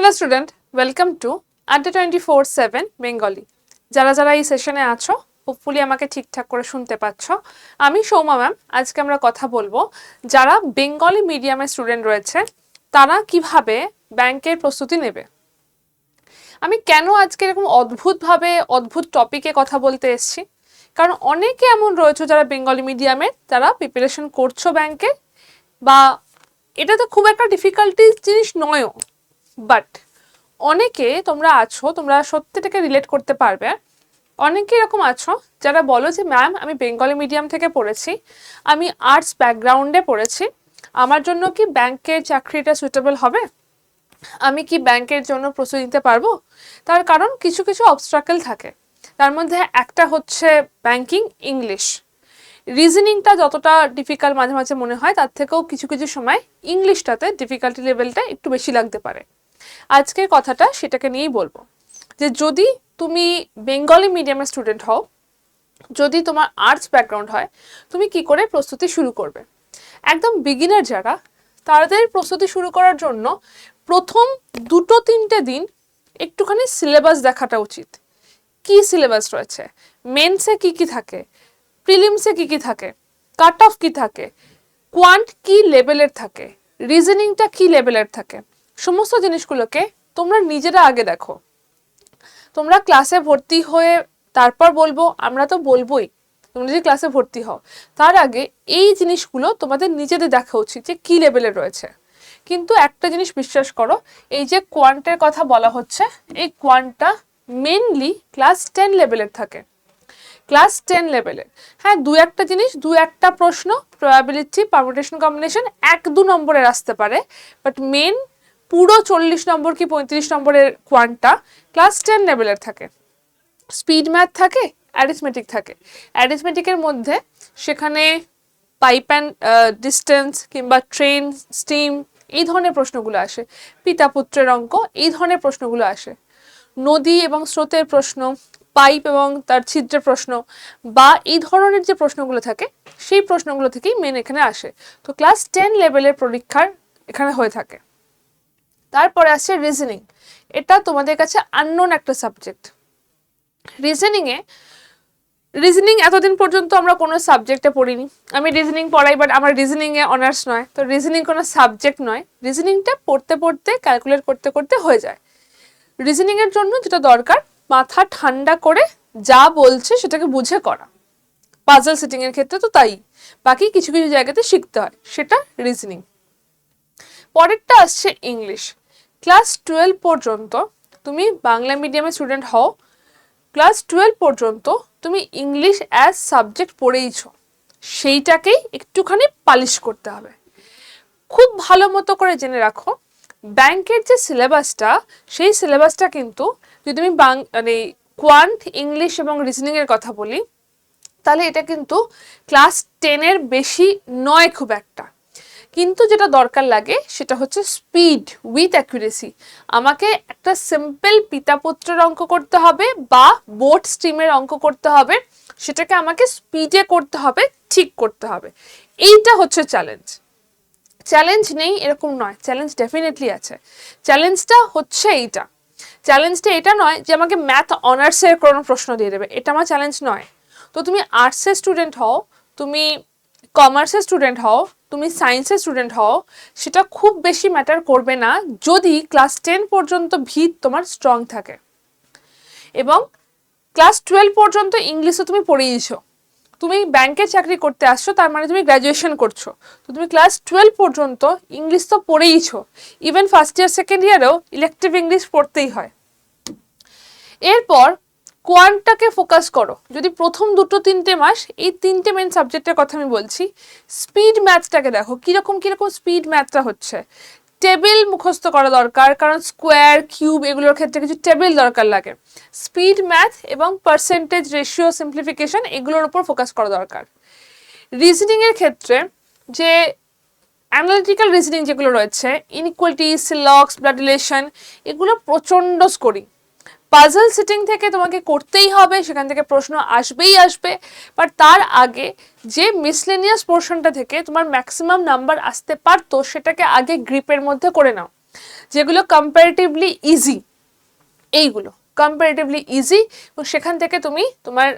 Hello student, welcome to আড্ডা 24/7 Bengali. যারা যারা এই সেশনে আছো হোপফুলি আমাকে ঠিকঠাক করে শুনতে পাচ্ছ। আমি সৌমা ম্যাম। আজকে আমরা কথা বলবো যারা বেঙ্গলি মিডিয়ামের স্টুডেন্ট রয়েছে তারা কিভাবে ব্যাংকের প্রস্তুতি নেবে। আমি কেন আজকে এরকম অদ্ভুত টপিকে কথা বলতে এসেছি, কারণ অনেকে এমন রয়েছে যারা বেঙ্গলি মিডিয়ামে তারা প্রিপারেশন করছো ব্যাংকে, বা এটা তো খুব একটা ডিফিকাল্টি জিনিস নয়ও, বাট অনেকে তোমরা আছো, তোমরা সত্যিটাকে রিলেট করতে পারবে। অনেকে এরকম আছো যারা বলো যে ম্যাম আমি বেঙ্গলি মিডিয়াম থেকে পড়েছি, আমি আর্টস ব্যাকগ্রাউন্ডে পড়েছি, আমার জন্য কি ব্যাংকের চাকরিটা সুইটেবল হবে, আমি কি ব্যাংকের জন্য প্রস্তুতি নিতে পারবো। তার কারণ কিছু কিছু অবস্ট্রাকল থাকে, তার মধ্যে একটা হচ্ছে ব্যাংকিং ইংলিশ। রিজনিংটা যতটা ডিফিকাল্ট মাঝে মাঝে মনে হয়, তার থেকেও কিছু কিছু সময় ইংলিশটাতে ডিফিকাল্টি লেভেলটা একটু বেশি লাগতে পারে। আজকের কথাটা সেটাকে নিয়েই বলবো যে যদি তুমি বেঙ্গলি মিডিয়ামের স্টুডেন্ট হও, যদি তোমার আর্টস ব্যাকগ্রাউন্ড হয়, তুমি কি করে প্রস্তুতি শুরু করবে। একদম বিগিনার যারা, তাদের প্রস্তুতি শুরু করার জন্য প্রথম 2-3 দিন একটুখানি সিলেবাস দেখাটা উচিত। কি সিলেবাস রয়েছে, মেন্সে কি কি থাকে, প্রিলিমসে কি কি থাকে, কাট অফ কি থাকে, কোয়ান্ট কি লেভেলের থাকে, রিজনিংটা কি লেভেলের থাকে, সমস্ত জিনিসগুলোকে তোমরা নিজেরা আগে দেখো। তোমরা ক্লাসে ভর্তি হয়ে তারপর বলবো, আমরা তো বলবোই, তোমরা যদি ক্লাসে ভর্তি হও তার আগে এই জিনিসগুলো তোমাদের নিজেদের দেখা উচিত যে কি লেভেলের রয়েছে। কিন্তু একটা জিনিস বিশ্বাস করো, এই যে কোয়ান্টের কথা বলা হচ্ছে, এই কোয়ান্টটা মেনলি ক্লাস 10 লেভেলের থাকে। ক্লাস 10 লেভেলের, হ্যাঁ, দু একটা প্রশ্ন প্রবাবিলিটি পারমুটেশন কম্বিনেশন 1-2 নম্বরের আসতে পারে, বাট মেন পুরো 40 নম্বর কি 35 নম্বরের কোয়ান্টটা ক্লাস 10 লেভেলের থাকে। স্পিড ম্যাথ থাকে, অ্যারিথমেটিক থাকে। অ্যারিথমেটিকের মধ্যে সেখানে পাইপ অ্যান্ড ডিস্টেন্স কিংবা ট্রেন স্টিম এই ধরনের প্রশ্নগুলো আসে, পিতা পুত্রের অঙ্ক এই ধরনের প্রশ্নগুলো আসে, নদী এবং স্রোতের প্রশ্ন, পাইপ এবং তার ছিদ্রের প্রশ্ন, বা এই ধরনের যে প্রশ্নগুলো থাকে সেই প্রশ্নগুলো থেকেই মেন এখানে আসে। তো ক্লাস 10 লেভেলের পরীক্ষার এখানে হয়ে থাকে। তারপরে আসছে রিজনিং। এটা তোমাদের কাছে আননোন একটা সাবজেক্ট। রিজনিং এতদিন পর্যন্ত আমরা কোনো সাবজেক্টে পড়িনি। আমি রিজনিং পড়াই, বাট আমার রিজনিংয়ে অনার্স নয়, তো রিজনিং কোনো সাবজেক্ট নয়। রিজনিংটা পড়তে পড়তে ক্যালকুলেট করতে করতে হয়ে যায়। রিজনিংয়ের জন্য যেটা দরকার, মাথা ঠান্ডা করে যা বলছে সেটাকে বুঝে করা। পাজল সেটিংয়ের ক্ষেত্রে তো তাই, বাকি কিছু কিছু জায়গাতে শিখতে হয়, সেটা রিজনিং। পরেরটা আসছে ইংলিশ। ক্লাস 12 পর্যন্ত তুমি বাংলা মিডিয়ামের স্টুডেন্ট হও, ক্লাস 12 পর্যন্ত তুমি ইংলিশ অ্যাজ সাবজেক্ট পড়েইছো, সেইটাকেই একটুখানি পালিশ করতে হবে। খুব ভালো মতো করে জেনে রাখো, ব্যাংকের যে সিলেবাসটা, সেই সিলেবাসটা কিন্তু যদি আমি মানে কোয়ান্ট, ইংলিশ এবং রিজনিংয়ের কথা বলি, তাহলে এটা কিন্তু ক্লাস 10-এর বেশি নয় খুব একটা। কিন্তু যেটা দরকার লাগে সেটা হচ্ছে স্পিড উইথ অ্যাকুরেসি। আমাকে একটা সিম্পল পিতাপুত্রের অঙ্ক করতে হবে বা বোর্ড স্ট্রিমের অঙ্ক করতে হবে, সেটাকে আমাকে স্পিডে করতে হবে, ঠিক করতে হবে। এইটা হচ্ছে চ্যালেঞ্জ। চ্যালেঞ্জ নেই এরকম নয়, চ্যালেঞ্জ ডেফিনেটলি আছে। চ্যালেঞ্জটা হচ্ছে এইটা। চ্যালেঞ্জটা এটা নয় যে আমাকে ম্যাথ অনার্সের কোনো প্রশ্ন দিয়ে দেবে, এটা আমার চ্যালেঞ্জ নয়। তো তুমি আর্টসের স্টুডেন্ট হও, তুমি কমার্সের স্টুডেন্ট হও, তুমি সায়েন্সের স্টুডেন্ট হও, সেটা খুব বেশি ম্যাটার করবে না যদি ক্লাস 10 পর্যন্ত ভিত তোমার স্ট্রং থাকে এবং ক্লাস 12 পর্যন্ত ইংলিশও তুমি পড়িয়েছো। তুমি ব্যাংকে চাকরি করতে আসছো, তার মানে তুমি গ্র্যাজুয়েশন করছো, তো তুমি ক্লাস 12 পর্যন্ত ইংলিশ তো পড়েইছো। ইভেন ফার্স্ট ইয়ার সেকেন্ড ইয়ারেও ইলেকটিভ ইংলিশ পড়তেই হয়। এরপর কোয়ান্টটাকে ফোকাস করো। যদি প্রথম 2-3 মাস এই 3টে মেন সাবজেক্টের কথা আমি বলছি, স্পিড ম্যাথটাকে দেখো কিরকম কিরকম স্পিড ম্যাথটা হচ্ছে। টেবিল মুখস্থ করা দরকার, কারণ স্কোয়ার কিউব এগুলোর ক্ষেত্রে কিছু টেবিল দরকার লাগে। স্পিড ম্যাথ এবং পার্সেন্টেজ রেশিও সিম্পলিফিকেশন এগুলোর উপর ফোকাস করা দরকার। রিজনিংয়ের ক্ষেত্রে যে অ্যানালিটিক্যাল রিজনিং যেগুলো রয়েছে, ইনইকুয়ালিটি, সিলক্স, ব্লাড রিলেশন, এগুলো প্রচণ্ড স্কোরিং। পাজল সিটিং থেকে তোমাকে করতেই হবে, সেখান থেকে প্রশ্ন আসবেই আসবে, বাট তার আগে যে মিসলেনিয়াস পোর্শনটা থেকে তোমার ম্যাক্সিমাম নাম্বার আসতে পারতো সেটাকে আগে গ্রিপের মধ্যে করে নাও। যেগুলো কম্পারেটিভলি ইজি, এইগুলো কম্পারেটিভলি ইজি, এবং সেখান থেকে তুমি তোমার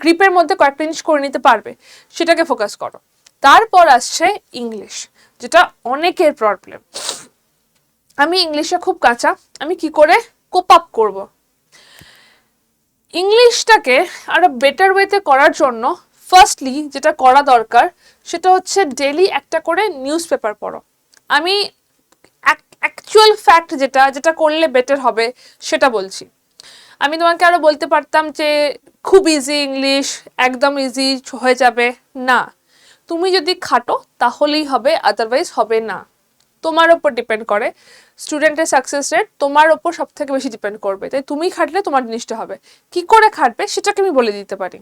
গ্রিপের মধ্যে কয়েকটা জিনিস করে নিতে পারবে, সেটাকে ফোকাস করো। তারপর আসছে ইংলিশ, যেটা অনেকের প্রবলেম। আমি ইংলিশে খুব কাঁচা, আমি কি করে কোপ আপ করবো? ইংলিশটাকে আরো বেটার ওয়েতে করার জন্য ফার্স্টলি যেটা করা দরকার সেটা হচ্ছে ডেলি একটা করে নিউজ পেপার পড়ো। আমি অ্যাকচুয়াল ফ্যাক্ট যেটা যেটা করলে বেটার হবে সেটা বলছি। আমি তোমাকে আরো বলতে পারতাম যে খুব ইজি ইংলিশ, একদম ইজি হয়ে যাবে, না, তুমি যদি খাটো তাহলেই হবে, আদারওয়াইজ হবে না। তোমার ওপর ডিপেন্ড করে, স্টুডেন্টের সাকসেস রেট তোমার ওপর সব থেকে বেশি ডিপেন্ড করবে। তাই তুমি খাটলে তোমার জিনিসটা হবে। কি করে খাটবে সেটাকে আমি বলে দিতে পারি।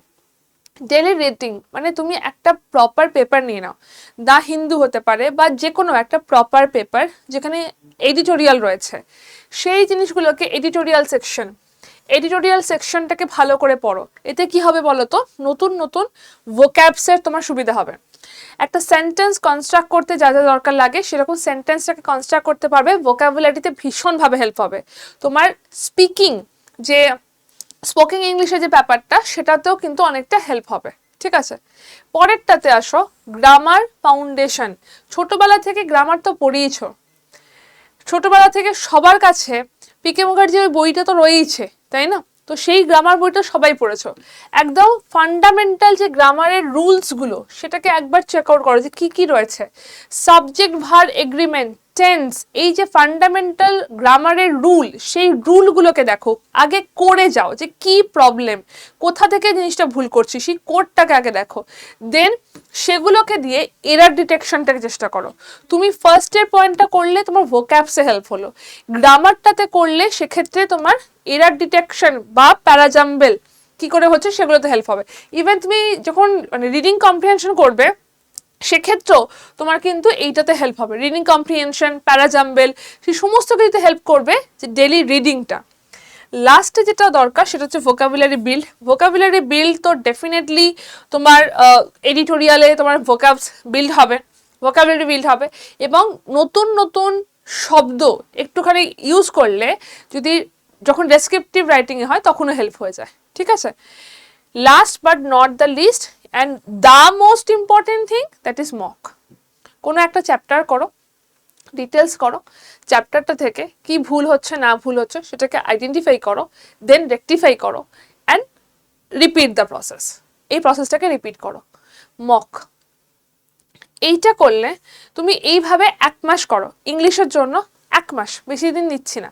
ডেলি রিডিং, মানে তুমি একটা প্রপার পেপার নিয়ে নাও, দা হিন্দু হতে পারে বা যে কোনো একটা প্রপার পেপার যেখানে এডিটোরিয়াল রয়েছে, সেই জিনিসগুলোকে এডিটোরিয়াল সেকশনটাকে ভালো করে পড়ো। এতে কি হবে বলো তো, নতুন নতুন ভোক্যাবসের তোমার সুবিধা হবে। একটা সেন্টেন্স কনস্ট্রাক্ট করতে যা যা দরকার লাগে সেরকম সেন্টেন্সটাকে কনস্ট্রাক্ট করতে পারবে, ভোকাবুলারিতে ভীষণভাবে হেল্প হবে। তোমার স্পিকিং, যে স্পোকেন ইংলিশের যে ব্যাপারটা, সেটাতেও কিন্তু অনেকটা হেল্প হবে। ঠিক আছে, পরেরটাতে আসো, গ্রামার ফাউন্ডেশন। ছোটবেলা থেকে গ্রামার তো পড়িয়েছো, ছোটবেলা থেকে সবার কাছে পিকে মুখার্জির ওই বইটা তো রয়েইছে, তাই না? তো সেই গ্রামার বইটা সবাই পড়েছো। একদম ফান্ডামেন্টাল যে গ্রামারের রুলসগুলো সেটাকে একবার চেক আউট করো যে কি কি রয়েছে। সাবজেক্ট ভার এগ্রিমেন্ট, টেন্স, এই যে ফান্ডামেন্টাল গ্রামারের রুল, সেই রুলগুলোকে দেখো, আগে করে যাও যে কি প্রবলেম, কোথা থেকে জিনিসটা ভুল করছি, সেই কোডটাকে আগে দেখো। দেন সেগুলোকে দিয়ে এরার ডিটেকশনটাকে চেষ্টা করো। তুমি ফার্স্টের পয়েন্টটা করলে তোমার ভোক্যাবসে হেল্প হলো, গ্রামারটাতে করলে সেক্ষেত্রে তোমার এরার ডিটেকশন বা প্যারাজাম্বেল কি করে হচ্ছে সেগুলোতে হেল্প হবে। ইভেন তুমি যখন মানে রিডিং কম্প্রিহেনশন করবে সেক্ষেত্রেও তোমার কিন্তু এইটাতে হেল্প হবে, রিডিং কম্প্রিহেনশন, প্যারাজাম্বেল, সেই সমস্ত কিছুতে হেল্প করবে যে ডেলি রিডিংটা। লাস্টে যেটা দরকার সেটা হচ্ছে ভোকাবুলারি বিল্ড। ভোকাবুলারি বিল্ড তো ডেফিনেটলি তোমার এডিটোরিয়ালে তোমার ভোকাবুলারি বিল্ড হবে, এবং নতুন নতুন শব্দ একটুখানি ইউজ করলে যদি যখন ডেসক্রিপটিভ রাইটিংয়ে হয় তখনও হেল্প হয়ে যায়। ঠিক আছে, last but not the least and the most important thing, that is mock. কোনো একটা চ্যাপ্টার করো, ডিটেলস করো, চ্যাপ্টারটা থেকে কি ভুল হচ্ছে না ভুল হচ্ছে সেটাকে আইডেন্টিফাই করো, দেন রেকটিফাই করো অ্যান্ড রিপিট দ্য প্রসেস। এই প্রসেসটাকে রিপিট করো, মক। এইটা করলে তুমি এইভাবে 1 মাস করো ইংলিশের জন্য, 1 মাস, বেশি দিন নিচ্ছি না,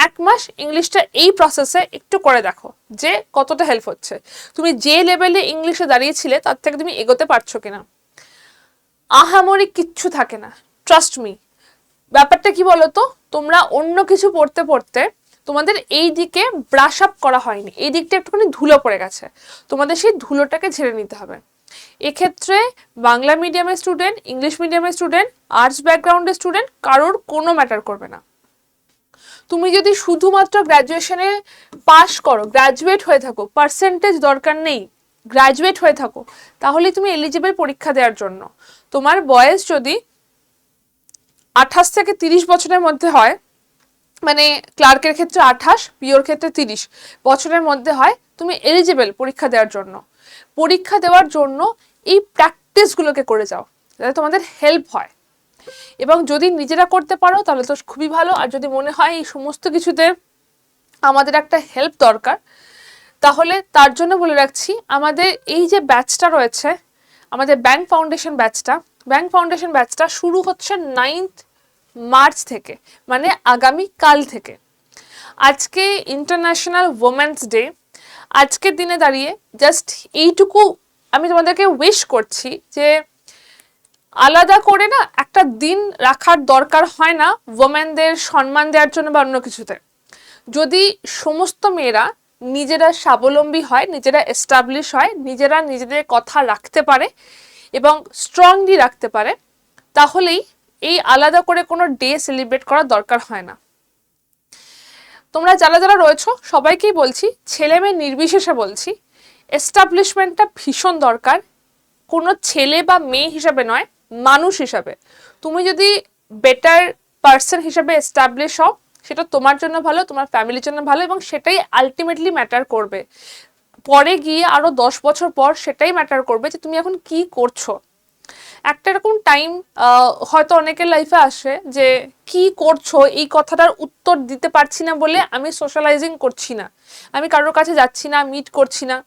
1 মাস ইংলিশটা এই প্রসেসে একটু করে দেখো যে কতটা হেল্প হচ্ছে। তুমি যে লেভেলে ইংলিশে দাঁড়িয়েছিলে তার থেকে তুমি এগোতে পারছো কিনা। আহামরি কিচ্ছু থাকে না, ট্রাস্ট মি। ব্যাপারটা কি বলতো, তোমরা অন্য কিছু পড়তে পড়তে তোমাদের এই দিকে ব্রাশ আপ করা হয়নি, এই দিকটা একটুখানি ধুলো পড়ে গেছে, তোমাদের সেই ধুলোটাকে ঝেড়ে নিতে হবে। এক্ষেত্রে বাংলা মিডিয়ামের স্টুডেন্ট, ইংলিশ মিডিয়ামের স্টুডেন্ট, আর্টস ব্যাকগ্রাউন্ডের স্টুডেন্ট, কারোর কোনো ম্যাটার করবে না। তুমি যদি শুধুমাত্র গ্র্যাজুয়েশনে পাশ করো, গ্র্যাজুয়েট হয়ে থাকো, পার্সেন্টেজ দরকার নেই, গ্র্যাজুয়েট হয়ে থাকো, তাহলে তুমি এলিজিবল পরীক্ষা দেওয়ার জন্য। তোমার বয়স যদি 28 থেকে 30 বছরের মধ্যে হয়, মানে ক্লার্কের ক্ষেত্রে 28, পিওর ক্ষেত্রে 30 বছরের মধ্যে হয়, তুমি এলিজিবল পরীক্ষা দেওয়ার জন্য। পরীক্ষা দেওয়ার জন্য এই প্র্যাকটিসগুলোকে করে যাও যাতে তোমাদের হেল্প হয়, এবং যদি নিজেরা করতে পারো তাহলে তো খুবই ভালো। আর যদি মনে হয় এই সমস্ত কিছুতে আমাদের একটা হেল্প দরকার, তাহলে তার জন্য বলে রাখছি, আমাদের এই যে ব্যাচটা রয়েছে, আমাদের ব্যাংক ফাউন্ডেশন ব্যাচটা শুরু হচ্ছে 9th মার্চ থেকে, মানে আগামী কাল থেকে। আজকে ইন্টারন্যাশনাল ওমেন্স ডে, আজকের দিনে দাঁড়িয়ে জাস্ট এইটুকু আমি তোমাদেরকে উইশ করছি যে আলাদা করে না একটা দিন রাখার দরকার হয় না ওমেনদের সম্মান দেওয়ার জন্য বা অন্য কিছুতে। যদি সমস্ত মেয়েরা নিজেরা স্বাবলম্বী হয়, নিজেরা এস্টাবলিশ হয়, নিজেরা নিজেদের কথা রাখতে পারে এবং স্ট্রংলি রাখতে পারে, তাহলেই এই আলাদা করে কোনো ডে সেলিব্রেট করার দরকার হয় না। তোমরা যারা যারা রয়েছো সবাইকেই বলছি, ছেলে মেয়ে নির্বিশেষে বলছি, এস্টাবলিশমেন্টটা ভীষণ দরকার। কোনো ছেলে বা মেয়ে হিসাবে নয়, মানুষ হিসাবে। তুমি যদি বেটার পার্সন হিসেবে এস্টাবলিশ হও, সেটা তোমার জন্য ভালো, তোমার ফ্যামিলির জন্য ভালো, এবং সেটাই আলটিমেটলি ম্যাটার করবে। পরে গিয়ে আরো 10 বছর পর সেটাই ম্যাটার করবে যে তুমি এখন কি করছো। একটা এরকম টাইম হয়তো অনেকের লাইফে আসে যে কি করছো এই কথাটার উত্তর দিতে পারছি না বলে আমি সোশ্যালাইজিং করছি না, আমি কারোর কাছে যাচ্ছি না, মিট করছি না।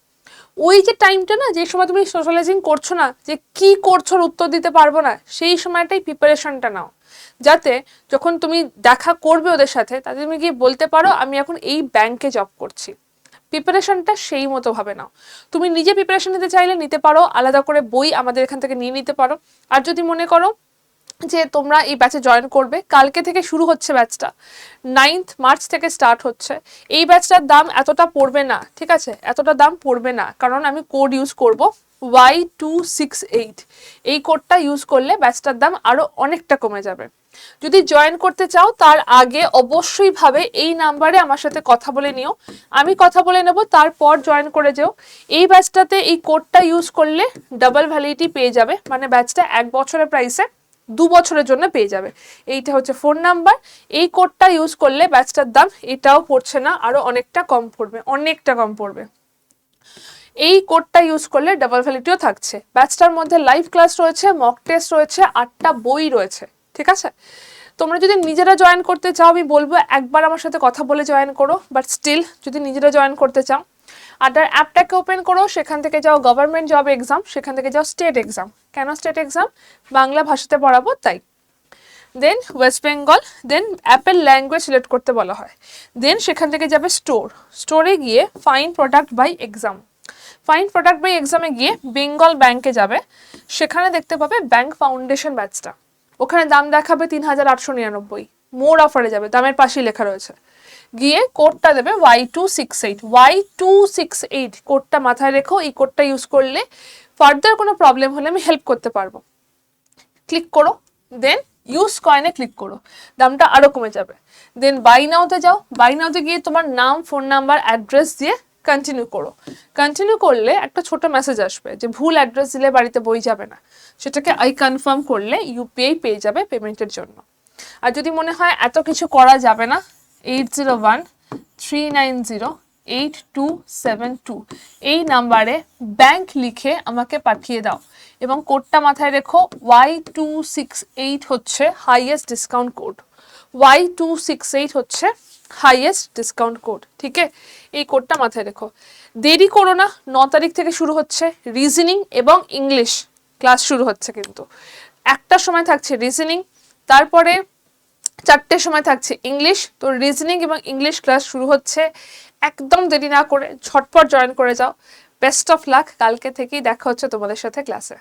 ওই যে টাইমটা না, যে সময় তুমি সোশ্যালাইজিং করছো না, যে কি করছো উত্তর দিতে পারবো না, সেই সময়টাই প্রিপারেশনটা নাও, যাতে যখন তুমি দেখা করবে ওদের সাথে, তাতে তুমি গিয়ে বলতে পারো আমি এখন এই ব্যাংকে জব করছি। প্রিপারেশনটা সেই মতো ভাবে নাও। তুমি নিজে প্রিপারেশন নিতে চাইলে নিতে পারো, আলাদা করে বই আমাদের এখান থেকে নিয়ে নিতে পারো। আর যদি মনে করো যে তোমরা এই ব্যাচে জয়েন করবে, কালকে থেকে শুরু হচ্ছে ব্যাচটা, 9th মার্চ থেকে স্টার্ট হচ্ছে, এই ব্যাচটার দাম এতটা পড়বে না, ঠিক আছে, এতটা দাম পড়বে না, কারণ আমি কোড ইউজ করব Y268। এই কোডটা ইউজ করলে ব্যাচটার দাম আরো অনেকটা কমে যাবে। যদি জয়েন করতে চাও তার আগে অবশ্যই ভাবে এই নাম্বারে আমার সাথে কথা বলে নিও, আমি কথা বলে নেব, তারপর জয়েন করে যেও। এই ব্যাচটাতে এই কোডটা ইউজ করলে ডাবল ভ্যালিডিটি পেয়ে যাবে, মানে ব্যাচটা 1 বছরের প্রাইসে 2 বছরের জন্য পেয়ে যাবে। এইটা হচ্ছে ফোন নাম্বার। এই কোডটা ইউজ করলে ব্যাচটার দাম এটাও পড়ছে না, আরো অনেকটা কম পড়বে, অনেকটা কম পড়বে। এই কোডটা ইউজ করলে ডাবল ভ্যালিডিটিও থাকছে। ব্যাচটার মধ্যে লাইভ ক্লাস রয়েছে, মক টেস্ট রয়েছে, 8টা বই রয়েছে, ঠিক আছে। তোমরা যদি নিজেরা জয়েন করতে চাও, আমি বলবো একবার আমার সাথে কথা বলে জয়েন করো, বাট স্টিল যদি নিজেরা জয়েন করতে চাও, আড্ডার অ্যাপটাকে ওপেন করো, সেখান থেকে যাও গভর্নমেন্ট জব এক্সাম, সেখান থেকে যাও স্টেট এক্সাম। কেন স্টেট এক্সাম? বাংলা ভাষাতে পড়াবো তাই। দেন ওয়েস্ট বেঙ্গল, দেন অ্যাপের ল্যাঙ্গুয়েজ সিলেক্ট করতে বলা হয়। দেন সেখান থেকে যাবে স্টোরে গিয়ে find product by exam. Find product by এক্সামে গিয়ে বেঙ্গল ব্যাংকে যাবে, সেখানে দেখতে পাবে ব্যাংক ফাউন্ডেশন ব্যাচটা। ওখানে দাম দেখাবে 3899, মোর অফারে যাবে, দামের পাশেই লেখা রয়েছে। গিয়ে কোডটা দেবে Y268 কোডটা মাথায় রেখো। এই কোডটা ইউজ করলে ফার্দার কোনো প্রবলেম হলে আমি হেল্প করতে পারবো। ক্লিক করো, দেন ইউজ কয়েনে ক্লিক করো, দামটা আরো কমে যাবে। দেন বাই নাওতে যাও, বাই নাওতে গিয়ে তোমার নাম, ফোন নাম্বার, অ্যাড্রেস দিয়ে কন্টিনিউ করো। কন্টিনিউ করলে একটা ছোট মেসেজ আসবে যে ভুল অ্যাড্রেস দিলে বাড়িতে বই যাবে না, সেটাকে আই কনফার্ম করলে ইউপিআই পেয়ে যাবে পেমেন্টের জন্য। আর যদি মনে হয় এত কিছু করা যাবে না, 8013908272 এই নাম্বারে ব্যাংক লিখে আমাকে পাঠিয়ে দাও, এবং কোডটা মাথায় রেখো, Y268 হচ্ছে হাইয়েস্ট ডিসকাউন্ট কোড। Y268 হচ্ছে হাইয়েস্ট ডিসকাউন্ট কোড, ঠিক আছে। এই কোডটা মাথায় রেখো। দেরি করো না, 9 তারিখ থেকে শুরু হচ্ছে রিজনিং এবং ইংলিশ ক্লাস শুরু হচ্ছে, কিন্তু 1টার সময় থাকছে রিজনিং, তারপরে 4টের সময় থাকছে ইংলিশ। তো রিজনিং এবং ইংলিশ ক্লাস শুরু হচ্ছে, একদম দেরি না করে ঝটপট জয়েন করে যাও। বেস্ট অফ লাক, কালকে থেকেই দেখা হচ্ছে তোমাদের সাথে ক্লাসে।